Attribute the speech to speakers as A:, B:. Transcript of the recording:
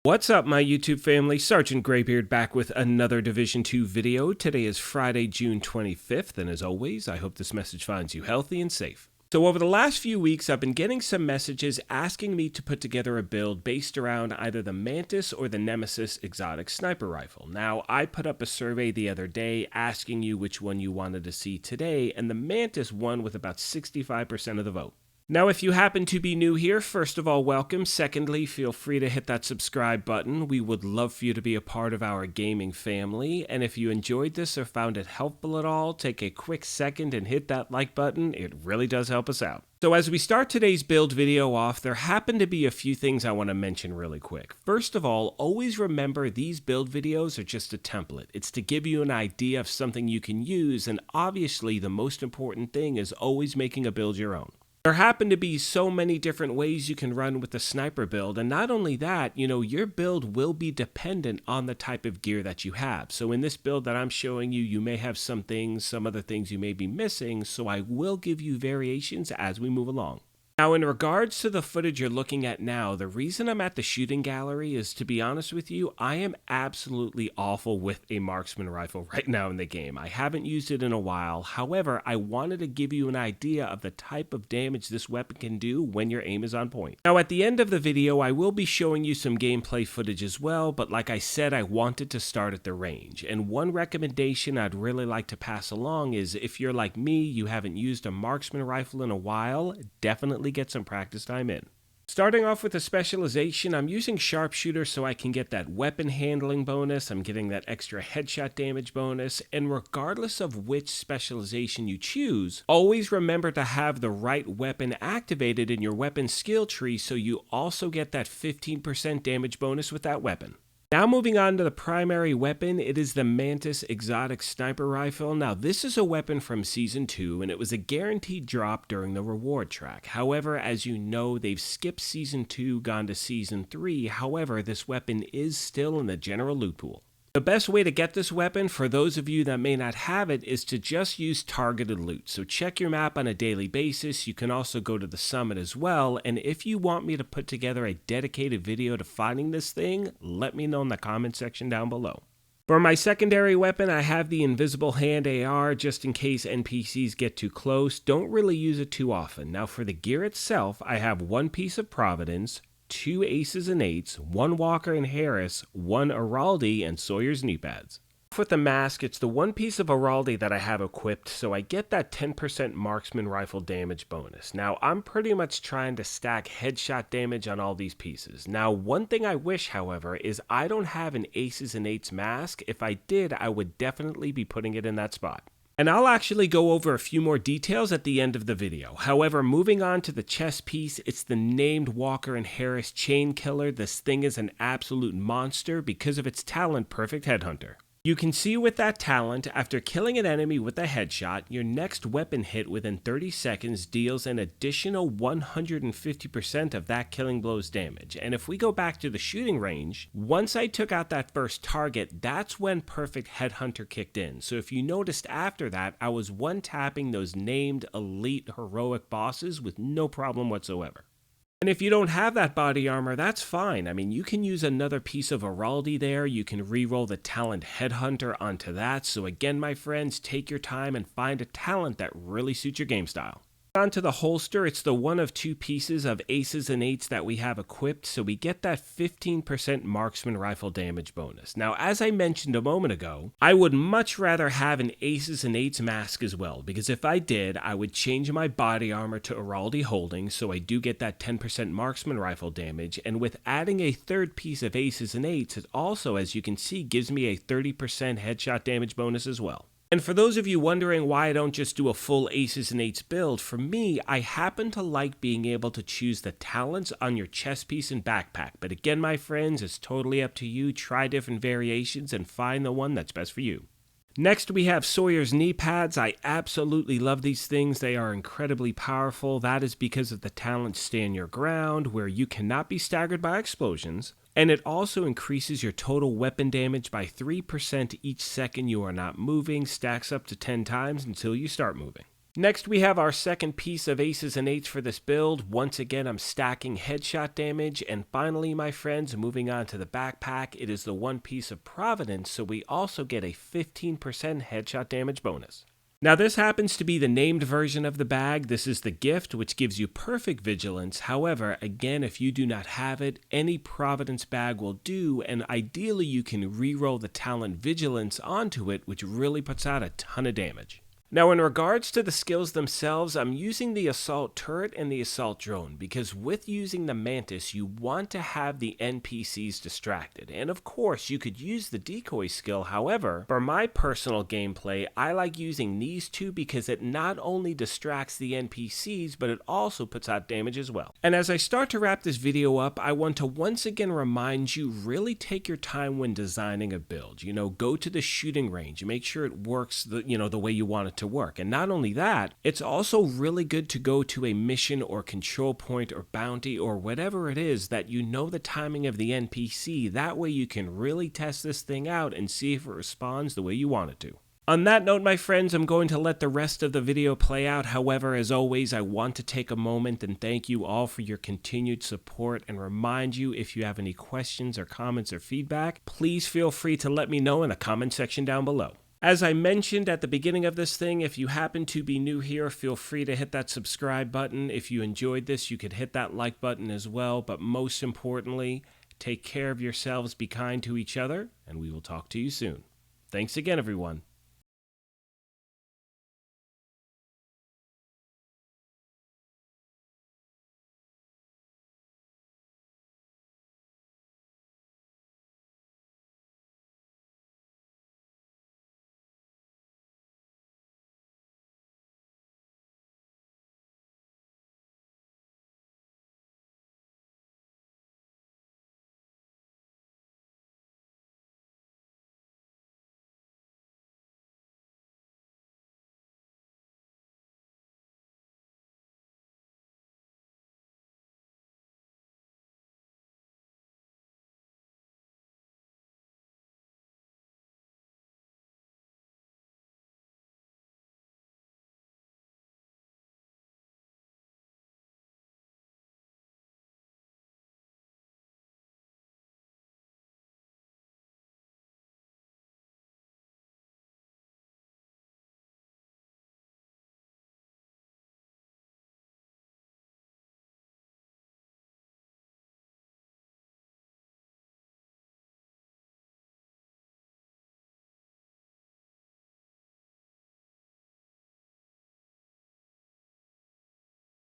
A: What's up, my YouTube family? Sergeant Greybeard back with another Division 2 video. Today is Friday, June 25th, and as always, I hope this message finds you healthy and safe. So over the last few weeks, I've been getting some messages asking me to put together a build based around either the Mantis or the Nemesis exotic sniper rifle. Now, I put up a survey the other day asking you which one you wanted to see today, and the Mantis won with about 65% of the vote. Now, if you happen to be new here, first of all, welcome. Secondly, feel free to hit that subscribe button. We would love for you to be a part of our gaming family. And if you enjoyed this or found it helpful at all, take a quick second and hit that like button. It really does help us out. So as we start today's build video off, there happen to be a few things I want to mention really quick. First of all, always remember these build videos are just a template. It's to give you an idea of something you can use, and obviously the most important thing is always making a build your own. There happen to be so many different ways you can run with the sniper build, and not only that, your build will be dependent on the type of gear that you have. So in this build that I'm showing you, you may have some other things you may be missing, so I will give you variations as we move along. Now, in regards to the footage you're looking at now, the reason I'm at the shooting gallery is, to be honest with you, I am absolutely awful with a marksman rifle right now in the game. I haven't used it in a while. However, I wanted to give you an idea of the type of damage this weapon can do when your aim is on point. Now, at the end of the video, I will be showing you some gameplay footage as well, but like I said, I wanted to start at the range. And one recommendation I'd really like to pass along is, if you're like me, you haven't used a marksman rifle in a while, definitely get some practice time in. Starting off with a specialization, I'm using sharpshooter so I can get that weapon handling bonus, I'm getting that extra headshot damage bonus, and regardless of which specialization you choose, always remember to have the right weapon activated in your weapon skill tree so you also get that 15% damage bonus with that weapon. Now moving on to the primary weapon, it is the Mantis exotic sniper rifle. Now this is a weapon from Season 2, and it was a guaranteed drop during the reward track. However, as you know, they've skipped Season 2, gone to Season 3. However, this weapon is still in the general loot pool. The best way to get this weapon, for those of you that may not have it, is to just use targeted loot. So check your map on a daily basis. You can also go to the summit as well. And if you want me to put together a dedicated video to finding this thing, let me know in the comment section down below. For my secondary weapon, I have the Invisible Hand AR just in case NPCs get too close. Don't really use it too often. Now for the gear itself, I have one piece of Providence, 2 Aces and Eights, 1 Walker and Harris, 1 Araldi, and Sawyer's knee pads. With the mask, it's the one piece of Araldi that I have equipped, so I get that 10% marksman rifle damage bonus. Now, I'm pretty much trying to stack headshot damage on all these pieces. Now, one thing I wish, however, is I don't have an Aces and Eights mask. If I did, I would definitely be putting it in that spot. And I'll actually go over a few more details at the end of the video. However, moving on to the chest piece, it's the named Walker and Harris Chain Killer. This thing is an absolute monster because of its talent, Perfect Headhunter. You can see with that talent, after killing an enemy with a headshot, your next weapon hit within 30 seconds deals an additional 150% of that killing blow's damage. And if we go back to the shooting range, once I took out that first target, that's when Perfect Headhunter kicked in. So if you noticed after that, I was one-tapping those named elite heroic bosses with no problem whatsoever. And if you don't have that body armor, that's fine. I mean, you can use another piece of Araldi there. You can reroll the talent Headhunter onto that. So again, my friends, take your time and find a talent that really suits your game style. Onto the holster, it's the one of 2 pieces of Aces and Eights that we have equipped, so we get that 15% marksman rifle damage bonus. Now, as I mentioned a moment ago, I would much rather have an Aces and Eights mask as well, because if I did, I would change my body armor to Araldi holding, so I do get that 10% marksman rifle damage, and with adding a third piece of Aces and Eights, it also, as you can see, gives me a 30% headshot damage bonus as well. And for those of you wondering why I don't just do a full Aces and Eights build, for me, I happen to like being able to choose the talents on your chest piece and backpack. But again, my friends, it's totally up to you. Try different variations and find the one that's best for you. Next, we have Sawyer's knee pads. I absolutely love these things. They are incredibly powerful. That is because of the talent Stand Your Ground, where you cannot be staggered by explosions. And it also increases your total weapon damage by 3% each second you are not moving, stacks up to 10 times until you start moving. Next, we have our second piece of aces and eights for this build. Once again, I'm stacking headshot damage. And finally, my friends, moving on to the backpack, it is the one piece of Providence, so we also get a 15% headshot damage bonus. Now, this happens to be the named version of the bag. This is the gift, which gives you perfect vigilance. However, again, if you do not have it, any Providence bag will do, and ideally you can reroll the talent vigilance onto it, which really puts out a ton of damage. Now, in regards to the skills themselves, I'm using the assault turret and the assault drone because with using the Mantis, you want to have the NPCs distracted. And of course, you could use the decoy skill. However, for my personal gameplay, I like using these two because it not only distracts the NPCs, but it also puts out damage as well. And as I start to wrap this video up, I want to once again remind you, really take your time when designing a build. Go to the shooting range and make sure it works the way you want it to work. And not only that, it's also really good to go to a mission or control point or bounty or whatever it is that you know the timing of the NPC. That way you can really test this thing out and see if it responds the way you want it to. On that note, my friends, I'm going to let the rest of the video play out. However, as always, I want to take a moment and thank you all for your continued support and remind you, if you have any questions or comments or feedback, please feel free to let me know in the comment section down below. As I mentioned at the beginning of this thing, if you happen to be new here, feel free to hit that subscribe button. If you enjoyed this, you could hit that like button as well. But most importantly, take care of yourselves, be kind to each other, and we will talk to you soon. Thanks again, everyone.